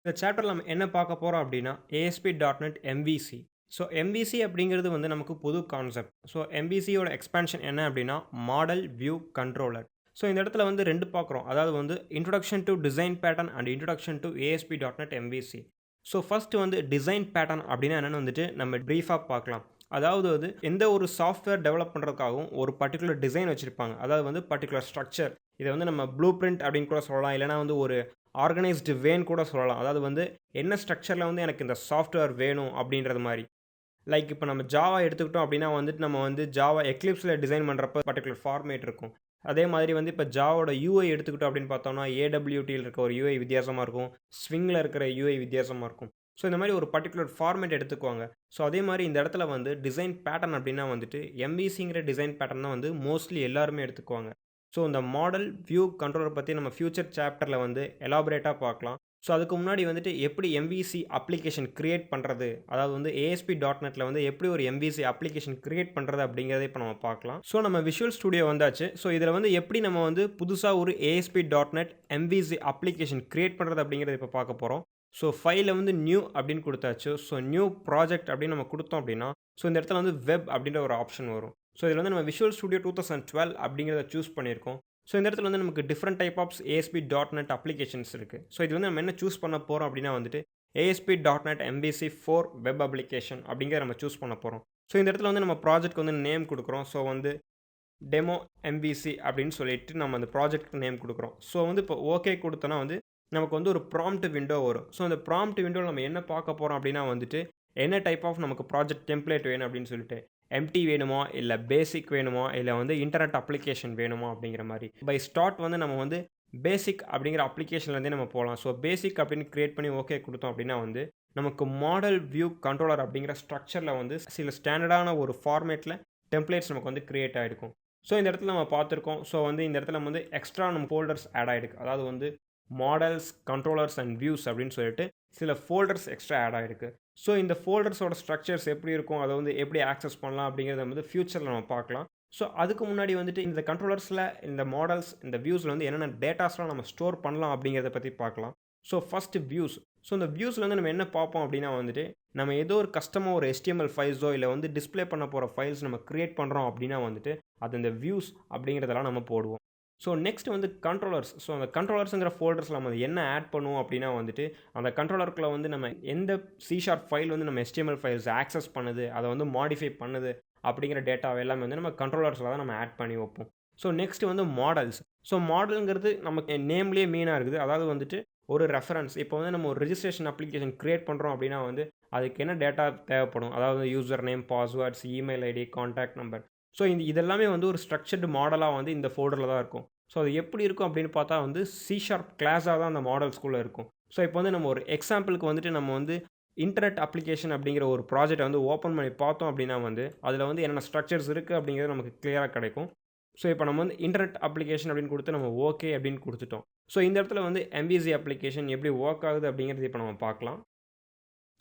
இந்த சாப்டர்ல நம்ம என்ன பார்க்க போறோம் அப்படின்னா, ASP.NET MVC. ஸோ MVC அப்படிங்கிறது வந்து நமக்கு புது கான்செப்ட். ஸோ MVCயோட எக்ஸ்பான்ஷன் என்ன அப்படின்னா, மாடல் வியூ கண்ட்ரோலர். ஸோ இந்த இடத்துல வந்து 2 பார்க்குறோம். அதாவது வந்து introduction to design pattern and introduction to ASP.NET MVC. So first வந்து டிசைன் பேட்டர்ன் அப்படின்னா என்னன்னு வந்துட்டு நம்ம பிரீஃபா பார்க்கலாம். அதாவது வந்து எந்த ஒரு சாஃப்ட்வேர் டெவலப் பண்ணுறதுக்காகவும் ஒரு பர்ட்டிகுலர் டிசைன் வச்சிருப்பாங்க. அதாவது வந்து பர்ட்டிகுலர் ஸ்ட்ரக்சர். இத வந்து நம்ம ப்ளூ பிரிண்ட் அப்படின்னு கூட சொல்லலாம். இல்லன்னா வந்து ஒரு ஆர்கனைஸ்டு வேன்னு கூட சொல்லலாம். அதாவது வந்து என்ன ஸ்ட்ரக்சர்ல வந்து எனக்கு இந்த சாஃப்ட்வேர் வேணும் அப்படின்றது மாரி. லைக் இப்ப நம்ம ஜாவா எடுத்துக்கிட்டோம் அப்படின்னா வந்துட்டு நம்ம வந்து ஜாவா எக்லிப்ஸ்ல டிசைன் பண்றப்ப பர்ட்டிகுலர் ஃபார்மேட் இருக்கும். அதே மாதிரி வந்து இப்ப ஜாவாவோட யூஐ எடுத்துக்கிட்டோம் அப்படின்னு பார்த்தோம்னா, AWTல இருக்க ஒரு யூஐ வித்தியாசமா இருக்கும். ஸ்விங்ல இருக்கிற யூஐ வித்தியாசமா இருக்கும். ஸோ இந்த மாரி ஒரு பர்ட்டிகுலர் ஃபார்மேட் எடுத்துக்குவாங்க. ஸோ அதே மாரி இந்த இடத்துல வந்து டிசைன் பேட்டர்ன் அப்படின்னா வந்துட்டு MVCங்கிற டிசைன் பேட்டர்ன் தான் வந்து மோஸ்ட்லி எல்லாருமே எடுத்துக்குவாங்க. ஸோ இந்த மாடல், வியூ, கண்ட்ரோலர் பத்தி நம்ம ஃபியூச்சர் சாப்டர்ல வந்து எலாபரேட்டா பார்க்கலாம். ஸோ அதுக்கு முன்னாடி வந்துட்டு எப்படி MVC அப்ளிகேஷன் கிரியேட் பண்றது? அதாவது வந்து ASP.NETல வந்து எப்படி ஒரு MVC அப்ளிகேஷன் கிரியேட் பண்றது அப்படிங்கிறத இப்ப நம்ம பார்க்கலாம். ஸோ நம்ம விஷுவல் ஸ்டுடியோ வந்தாச்சு. ஸோ இதில வந்து எப்படி நம்ம வந்து புதுசா ஒரு ASP.NET MVC அப்ளிகேஷன் கிரியேட் பண்றது அப்படிங்கிறத இப்ப பார்க்க போறோம். ஸோ ஃபைல்ல வந்து நியூ அப்படின்னு குடுத்தாச்சு. ஸோ நியூ ப்ராஜெக்ட் அப்படின்னு நம்ம குடுத்தோம் அப்படின்னா, ஸோ இந்த இடத்துல வந்து வெப் அப்படின்ற ஒரு ஆப்ஷன் வரும். ஸோ இதில வந்து நம்ம விஷுவல் ஸ்டுடியோ 2012 அப்படிங்கிறத சூஸ் பண்ணியிருக்கோம். ஸோ இந்த இடத்துல வந்து நமக்கு different type of ASP.NET applications இருக்கு. ஸோ இது வந்து நம்ம என்ன சூஸ் பண்ண போறோம் அப்படின்னா வந்துட்டு, ASP.NET MVC4 வெப் அப்ளிகேஷன் அப்படிங்கிறத நம்ம சூஸ் பண்ண போறோம். ஸோ இந்த இடத்துல வந்து நம்ம ப்ராஜெக்ட்க்கு வந்து நேம் குடுக்குறோம். ஸோ வந்து டெமோ MVC அப்படின்னு சொல்லிட்டு நம்ம அந்த ப்ராஜெக்ட்க்கு நேம் குடுக்குறோம். ஸோ வந்து இப்போ ஓகே குடுத்தோம்னா வந்து, நமக்கு வந்து ஒரு ப்ராம்ப்ட் விண்டோ வரும். ஸோ அந்த ப்ராம்ப்ட் விண்டோல நம்ம என்ன பார்க்க போறோம் அப்படின்னா வந்துட்டு, என்ன டைப் ஆஃப் நமக்கு ப்ராஜெக்ட் டெம்ப்ளேட் வேணும் அப்படின்னு சொல்லிட்டு. எம்ப்டி வேணுமா? இல்ல பேசிக் வேணுமா? இல்ல வந்து இன்டர்நெட் அப்ளிகேஷன் வேணுமா? அப்படிங்கிற மாரி. பை ஸ்டார்ட் வந்து நம்ம வந்து பேசிக் அப்படிங்கிற அப்ளிகேஷன்லேருந்தே நம்ம போலாம். ஸோ பேசிக் அப்படின்னு கிரியேட் பண்ணி ஓகே குடுத்தோம் அப்படின்னா வந்து, நமக்கு மாடல், வியூ, கண்ட்ரோலர் அப்படிங்கிற ஸ்ட்ரக்சர்ல வந்து சில ஸ்டாண்டர்டான ஒரு ஃபார்மேட்ல டெம்ப்ளேட்ஸ் நமக்கு வந்து கிரியேட் ஆயிருக்கும். ஸோ இந்த இடத்துல நம்ம பார்த்துருக்கோம். ஸோ வந்து இந்த இடத்துல நம்ம வந்து எக்ஸ்ட்ரா நம்ம ஃபோல்டர்ஸ் ஆட் ஆயிருக்கு. அதாவது வந்து மாடல்ஸ், கண்ட்ரோலர்ஸ் அண்ட் வியூஸ் அப்படின்னு சொல்லிட்டு சில ஃபோல்டர்ஸ் எக்ஸ்ட்ரா ஆட் ஆயிருக்கு. ஸோ இந்த ஃபோல்டர்ஸோட ஸ்ட்ரக்சர்ஸ் எப்படி இருக்கும்? அத வந்து எப்படி ஆக்சஸ் பண்ணலாம்? அப்படிங்கிறத வந்து ஃபியூச்சர்ல நம்ம பார்க்கலாம். ஸோ அதுக்கு முன்னாடி வந்துட்டு இந்த கண்ட்ரோலர்ஸ்ல, இந்த மாடல்ஸ், இந்த வியூஸ்ல வந்து என்னென்ன டேட்டாஸ்லாம் நம்ம ஸ்டோர் பண்ணலாம் அப்படிங்கிறத பத்தி பார்க்கலாம். So first views. ஸோ இந்த வியூஸ்ல வந்து நம்ம என்ன பார்ப்போம் அப்படின்னா வந்துட்டு, நம்ம ஏதோ ஒரு கஸ்டமா ஒரு HTML ஃபைல்ஸோ இல்ல வந்து டிஸ்ப்ளே பண்ண போற ஃபைல்ஸ் நம்ம கிரியேட் பண்றோம் அப்படின்னா வந்துட்டு, அது இந்த வியூஸ் அப்படிங்கிறதெல்லாம் நம்ம போடுவோம். ஸோ நெக்ஸ்ட் வந்து கண்ட்ரோலர்ஸ். ஸோ அந்த கண்ட்ரோலர்ஸ்ங்கிற ஃபோல்டர்ஸ்ல நம்ம என்ன ஆட் பண்ணுவோம் அப்படின்னா வந்துட்டு, அந்த கண்ட்ரோலருக்குள்ள வந்து நம்ம எந்த C# ஃபைல் வந்து நம்ம HTML ஃபைல்ஸ் ஆக்சஸ் பண்ணுது, அத வந்து மாடிஃபை பண்ணுது அப்படிங்கிற டேட்டாவ எல்லாமே வந்து நம்ம கண்ட்ரோலர்ஸ்ல தான் நம்ம ஆட் பண்ணி வைப்போம். ஸோ நெக்ஸ்ட் வந்து மாடல்ஸ். ஸோ மாடல்ங்கிறது நமக்கு நேம்லயே மீனா இருக்குது. அதாவது வந்துட்டு ஒரு ரெஃபரன்ஸ். இப்போ வந்து நம்ம ஒரு ரிஜிஸ்ட்ரேஷன் அப்ளிகேஷன் கிரியேட் பண்றோம் அப்படின்னா வந்து, அதுக்கு என்ன டேட்டா தேவைப்படும்? அதாவது user name, passwords, email ID, contact number. So இதெல்லாமே வந்து ஒரு ஸ்ட்ரக்சர்டு மாடலா வந்து இந்த ஃபோல்டர்ல தான் இருக்கும். ஸோ அது எப்படி இருக்கும் அப்படின்னு பார்த்தா வந்து C# கிளாஸா தான் அந்த மாடல்ஸ்குள்ள இருக்கும். ஸோ இப்போ வந்து நம்ம ஒரு எக்ஸாம்பிளுக்கு வந்துட்டு நம்ம வந்து இன்டர்நெட் அப்ளிகேஷன் அப்படிங்கிற ஒரு ப்ராஜெக்ட்ட வந்து ஓப்பன் பண்ணி பார்த்தோம் அப்படின்னா வந்து, அதில வந்து என்னென்ன ஸ்ட்ரக்சர்ஸ் இருக்கு அப்படிங்கிறது நமக்கு கிளியரா கிடைக்கும். ஸோ இப்போ நம்ம வந்து இன்டர்நெட் அப்ளிகேஷன் அப்படின்னு குடுத்து நம்ம ஓகே அப்படின்னு குடுத்துட்டோம். ஸோ இந்த இடத்துல வந்து MVC அப்ளிகேஷன் எப்படி வொர்க் ஆகுது அப்படிங்கிறது இப்ப நம்ம பார்க்கலாம்.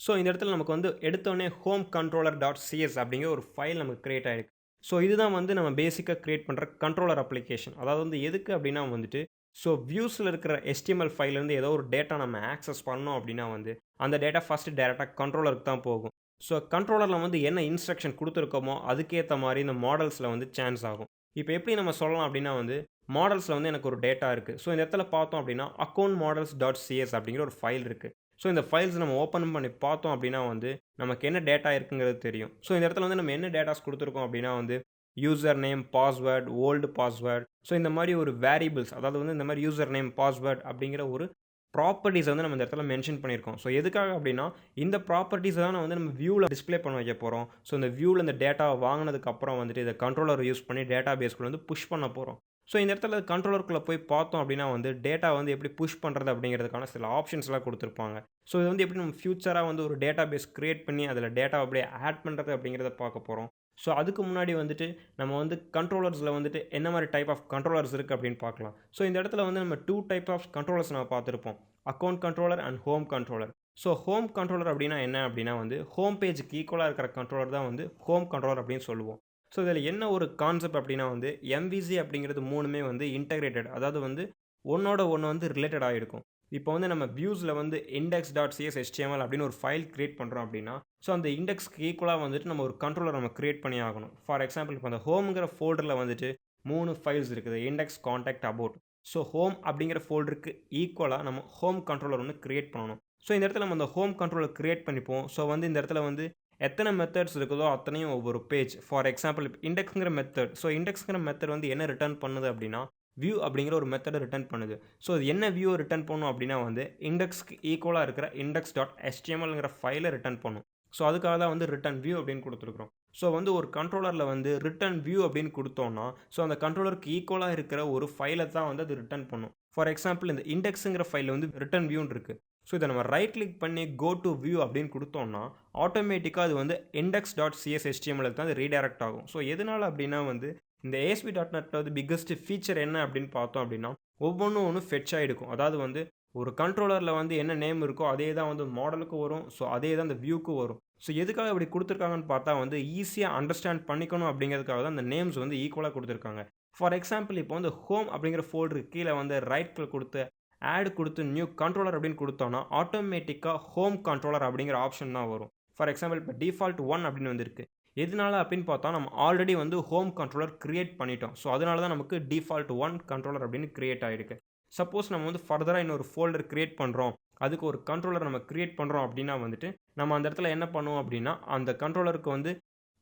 ஸோ இந்த இடத்துல நமக்கு வந்து எடுத்தோனே ஹோம் கண்ட்ரோலர் டாட் சிஎஸ் அப்படிங்கிற ஒரு ஃபைல் நமக்கு கிரியேட் ஆயிருக்கு. ஸோ இதுதான் வந்து நம்ம பேசிக்கா கிரியேட் பண்ற கண்ட்ரோலர் அப்ளிகேஷன். அதாவது வந்து எதுக்கு அப்படின்னா வந்துட்டு, ஸோ வியூஸ்ல இருக்கிற HTML ஃபைல்லேருந்து ஏதோ ஒரு டேட்டா நம்ம ஆக்சஸ் பண்ணோம் அப்படின்னா வந்து, அந்த டேட்டா ஃபர்ஸ்ட் டைரக்ட்டா கண்ட்ரோலருக்கு தான் போகும். ஸோ கண்ட்ரோலர்ல வந்து என்ன இன்ஸ்ட்ரக்ஷன் குடுத்துருக்கோமோ, அதுக்கேத்த மாரி இந்த மாடல்ஸ்ல வந்து சேஞ்ச் ஆகும். இப்ப எப்படி நம்ம சொல்லலாம் அப்படின்னா வந்து, மாடல்ஸ்ல வந்து எனக்கு ஒரு டேட்டா இருக்கு. ஸோ இந்த இடத்துல பார்த்தோம் அப்படின்னா, அக்கவுண்ட் மாடல்ஸ் டாட் சிஎஸ் அப்படிங்கிற ஒரு ஃபைல் இருக்கு. ஸோ இந்த ஃபைல்ஸ் நம்ம ஓப்பன் பண்ணி பார்த்தோம் அப்படின்னா வந்து, நமக்கு என்ன டேட்டா இருக்குங்கிறது தெரியும். ஸோ இந்த இடத்துல வந்து நம்ம என்ன டேட்டாஸ் குடுத்துருக்கோம் அப்படின்னா வந்து, user name, password, old password. So இந்த மாரி ஒரு வேரியபிள்ஸ் அதாவது வந்து இந்த மாரி யூசர் நேம், பாஸ்வேர்ட் அப்படிங்கிற ஒரு ப்ராப்பர்ட்டீஸ வந்து நம்ம இந்த இடத்துல மென்ஷன் பண்ணியிருக்கோம். ஸோ எதுக்காக அப்படின்னா, இந்த ப்ராப்பர்ட்டீஸ தான் வந்து நம்ம வியூல டிஸ்ப்ளே பண்ண வைக்க போறோம். ஸோ இந்த வியூல இந்த டேட்டாவ வாங்குனதுக்கு அப்புறம் வந்துட்டு, இத கண்ட்ரோலர் யூஸ் பண்ணி டேட்டாபேஸ்க்குள்ள வந்து புஷ் பண்ண போறோம். ஸோ இந்த இடத்துல கண்ட்ரோலருக்குள்ள போய் பார்த்தோம் அப்படின்னா வந்து, டேட்டா வந்து எப்படி புஷ் பண்றது அப்படிங்கிறதுக்கான சில ஆப்ஷன்ஸ்லாம் குடுத்துருப்பாங்க. ஸோ இது வந்து எப்படி நம்ம ஃபியூச்சரா வந்து ஒரு டேட்டாபேஸ் கிரியேட் பண்ணி, அதில டேட்டாவ அப்படியே ஆட் பண்றது அப்படிங்கிறத பார்க்க போறோம். ஸோ அதுக்கு முன்னாடி வந்துட்டு, நம்ம வந்து கண்ட்ரோலர்ஸ்ல வந்துட்டு என்ன மாரி டைப் ஆஃப் கண்ட்ரோலர்ஸ் இருக்கு அப்படின்னு பார்க்கலாம். ஸோ இந்த இடத்துல வந்து நம்ம 2 டைப் ஆஃப் கண்ட்ரோலர்ஸ் நம்ம பார்த்திருப்போம். Account controller and home controller. So home controller அப்படின்னா என்ன அப்படின்னா வந்து, ஹோம் பேஜ்க்கு ஈக்குவலா இருக்கிற கண்ட்ரோலர் தான் வந்து ஹோம் கண்ட்ரோலர் அப்படின்னு சொல்லுவோம். ஸோ இதில என்ன ஒரு கான்செப்ட் அப்படின்னா வந்து, MVC அப்படிங்கிறது 3மே வந்து இன்டகிரேட்டட். அதாவது வந்து ஒண்ணோட ஒண்ணு வந்து ரிலேட்டடா இருக்கும். இப்போ வந்து நம்ம வியூஸில் வந்து index.cshtml அப்படின்னு ஒரு ஃபைல் கிரியேட் பண்ணுறோம் அப்படின்னா, ஸோ அந்த இண்டெக்ஸ்க்கு ஈக்குவலாக வந்துட்டு நம்ம ஒரு கண்ட்ரோலர் நம்ம கிரியேட் பண்ணி ஆகணும். ஃபார் எக்ஸாம்பிள் இப்போ அந்த ஹோம்ங்கிற ஃபோல்டரில் வந்துட்டு 3 ஃபைல்ஸ் இருக்குது. Index, contact, about. So home அப்படிங்கிற ஃபோல்டருக்கு ஈக்குவலாக நம்ம ஹோம் கண்ட்ரோலர் ஒன்று கிரியேட் பண்ணணும். ஸோ இந்த இடத்துல நம்ம அந்த ஹோம் கண்ட்ரோலர் கிரியேட் பண்ணிப்போம். ஸோ வந்து இந்த இடத்துல வந்து எத்தனை மெத்தட்ஸ் இருக்குதோ அத்தனையும் ஒவ்வொரு பேஜ். ஃபார் எக்ஸாம்பிள் இண்டெக்ஸ்ங்கிற மெத்தட். ஸோ இண்டெக்ஸ்ங்கிற மெத்தட் வந்து என்ன ரிட்டர்ன் பண்ணுது அப்படின்னா, வியூ அப்படிங்கிற ஒரு மெத்தடை ரிட்டர்ன் பண்ணுது. ஸோ அது என்ன வியூ ரிட்டர்ன் பண்ணும் அப்படின்னா வந்து இண்டெக்ஸ்க்கு ஈக்குவலாக இருக்கிற index.htmlங்கிற ஃபைலை ரிட்டர்ன் பண்ணும். ஸோ அதுக்காக தான் வந்து ரிட்டர்ன் வியூ அப்படின்னு கொடுத்துருக்குறோம். ஸோ வந்து ஒரு கண்ட்ரோலரில் வந்து ரிட்டர்ன் வியூ அப்படின்னு கொடுத்தோம்னா, ஸோ அந்த கண்ட்ரோலருக்கு ஈக்குவலாக இருக்கிற ஒரு ஃபைலை தான் வந்து அது ரிட்டர்ன் பண்ணும். ஃபார் எக்ஸாம்பிள் இந்த இண்டெக்ஸுங்கிற ஃபைலில் வந்து ரிட்டர்ன் வியூன்னு இருக்குது. ஸோ இதை நம்ம ரைட் கிளிக் பண்ணி கோ டு வியூ அப்படின்னு கொடுத்தோம்னா, ஆட்டோமேட்டிக்காக அது வந்து index.cshtml தான் அது ரீடைரக்ட் ஆகும். ஸோ எதனால அப்படின்னா வந்து இந்த ASP.NETல வந்து பிக்கஸ்ட் ஃபீச்சர் என்ன அப்படின்னு பார்த்தோம் அப்படின்னா, ஒவ்வொன்னும் ஃபெட்ச் ஆகிடுக்கும். அதாவது வந்து ஒரு கண்ட்ரோலரில் வந்து என்ன நேம் இருக்கோ அதே தான் வந்து மாடலுக்கும் வரும். ஸோ அதே தான் அந்த வியூக்கும் வரும். ஸோ எதுக்காக இப்படி கொடுத்துருக்காங்கன்னு பார்த்தா வந்து ஈஸியாக அண்டர்ஸ்டாண்ட் பண்ணிக்கணும் அப்படிங்கிறதுக்காக தான் அந்த நேம்ஸ் வந்து ஈக்குவலாக கொடுத்துருக்காங்க. ஃபார் எக்ஸாம்பிள் இப்போ வந்து ஹோம் அப்படிங்கிற ஃபோல்டருக்கு கீழே வந்து ரைட் கிளிக் கொடுத்து ஆட் கொடுத்து நியூ கண்ட்ரோலர் அப்படின்னு கொடுத்தோன்னா ஆட்டோமேட்டிக்காக ஹோம் கண்ட்ரோலர் அப்படிங்கிற ஆப்ஷன் தான் வரும். ஃபார் எக்ஸாம்பிள் இப்போ டிஃபால்ட் 1 அப்படின்னு வந்திருக்கு. எதனால அப்படின்னு பார்த்தா நம்ம ஆல்ரெடி வந்து ஹோம் கண்ட்ரோலர் கிரியேட் பண்ணிட்டோம். ஸோ அதனால தான் நமக்கு டிஃபால்ட் 1 கண்ட்ரோலர் அப்படின்னு கிரியேட் ஆகிருக்கு. சப்போஸ் நம்ம வந்து ஃபர்தராக இன்னொரு ஃபோல்டர் கிரியேட் பண்ணுறோம், அதுக்கு ஒரு கண்ட்ரோலர் நம்ம கிரியேட் பண்ணுறோம் அப்படின்னா வந்துட்டு நம்ம அந்த இடத்துல என்ன பண்ணுவோம் அப்படின்னா அந்த கண்ட்ரோலருக்கு வந்து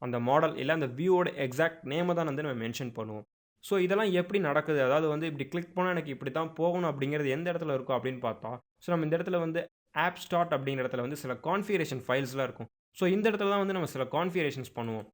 அந்த மாடல் இல்லை அந்த வியூவோட எக்ஸாக்ட் நேமை தான் வந்து நம்ம மென்ஷன் பண்ணுவோம். ஸோ இதெல்லாம் எப்படி நடக்குது, அதாவது வந்து இப்படி கிளிக் பண்ணால் எனக்கு இப்படி தான் போகணும் அப்படிங்கிறது எந்த இடத்துல இருக்கும் அப்படின்னு பார்த்தா, ஸோ நம்ம இந்த இடத்துல வந்து ஆப் ஸ்டார்ட் அப்படிங்கிற இடத்துல வந்து சில கான்ஃபிகரேஷன் ஃபைல்ஸ்லாம் இருக்கும். ஸோ இந்த இடத்துல தான் வந்து நம்ம சில கான்ஃபிகரேஷன்ஸ் பண்ணுவோம்.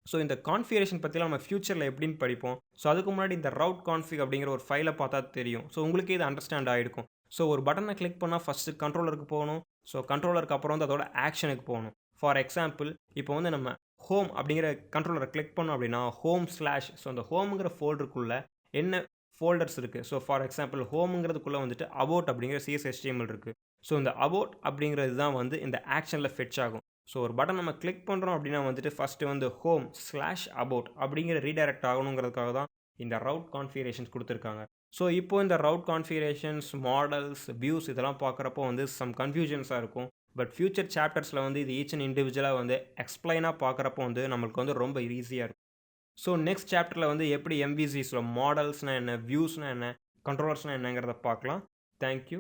ஸோ இந்த கான்ஃபிகரேஷன் பற்றிலாம் நம்ம ஃபியூச்சரில் எப்படின்னு படிப்போம். ஸோ அதுக்கு முன்னாடி இந்த ரவுட் கான்ஃபிக் அப்படிங்கிற ஒரு ஃபைலை பார்த்தா தெரியும். ஸோ உங்களுக்கே இது அண்டர்ஸ்டாண்ட் ஆகிருக்கும். ஸோ ஒரு பட்டனை கிளிக் பண்ணால் ஃபஸ்ட்டு கண்ட்ரோலருக்கு போகணும். ஸோ கண்ட்ரோலருக்கு அப்புறம் வந்து அதோட ஆக்ஷனுக்கு போகணும். ஃபார் எக்ஸாம்பிள் இப்போ வந்து நம்ம ஹோம் அப்படிங்கிற கண்ட்ரோலரை கிளிக் பண்ணோம் அப்படின்னா ஹோம் ஸ்லாஷ் ஸோ அந்த ஹோமுங்கிற ஃபோல்டருக்குள்ளே என்ன ஃபோல்டர்ஸ் இருக்குது. ஸோ ஃபார் எக்ஸாம்பிள் ஹோமுங்கிறதுக்குள்ளே வந்துட்டு அபவுட் அப்படிங்கிற CSHTML இருக்குது. ஸோ இந்த அபவுட் அப்படிங்கிறது தான் வந்து இந்த ஆக்ஷனில் ஃபெட்ச் ஆகும். ஸோ ஒரு பட்டன் நம்ம கிளிக் பண்ணுறோம் அப்படின்னா வந்துட்டு ஃபஸ்ட்டு வந்து ஹோம் ஸ்லாஷ் அபவுட் அப்படிங்கிற ரீடைரக்ட் ஆகணுங்கிறதுக்காக தான் இந்த ரவுட் கான்ஃபிகரேஷன்ஸ் கொடுத்துருக்காங்க. ஸோ இப்போ இந்த ரவுட் கான்ஃபிகரேஷன்ஸ், மாடல்ஸ், வியூஸ் இதெல்லாம் பார்க்குறப்போ வந்து சம் கன்ஃபியூஷன்ஸாக இருக்கும். பட் ஃபியூச்சர் சாப்டர்ஸில் வந்து இது ஈச் அண்ட் இண்டிவிஜுவலாக வந்து எக்ஸ்பிளைனாக பார்க்குறப்போ வந்து நம்மளுக்கு வந்து ரொம்ப ஈஸியாக இருக்கும். ஸோ நெக்ஸ்ட் சாப்டரில் வந்து எப்படி MVCஸில் மாடல்ஸ்னால் என்ன, வியூஸ்னால் என்ன, கண்ட்ரோலர்ஸ்னால் என்னங்கிறத பார்க்கலாம். தேங்க்யூ.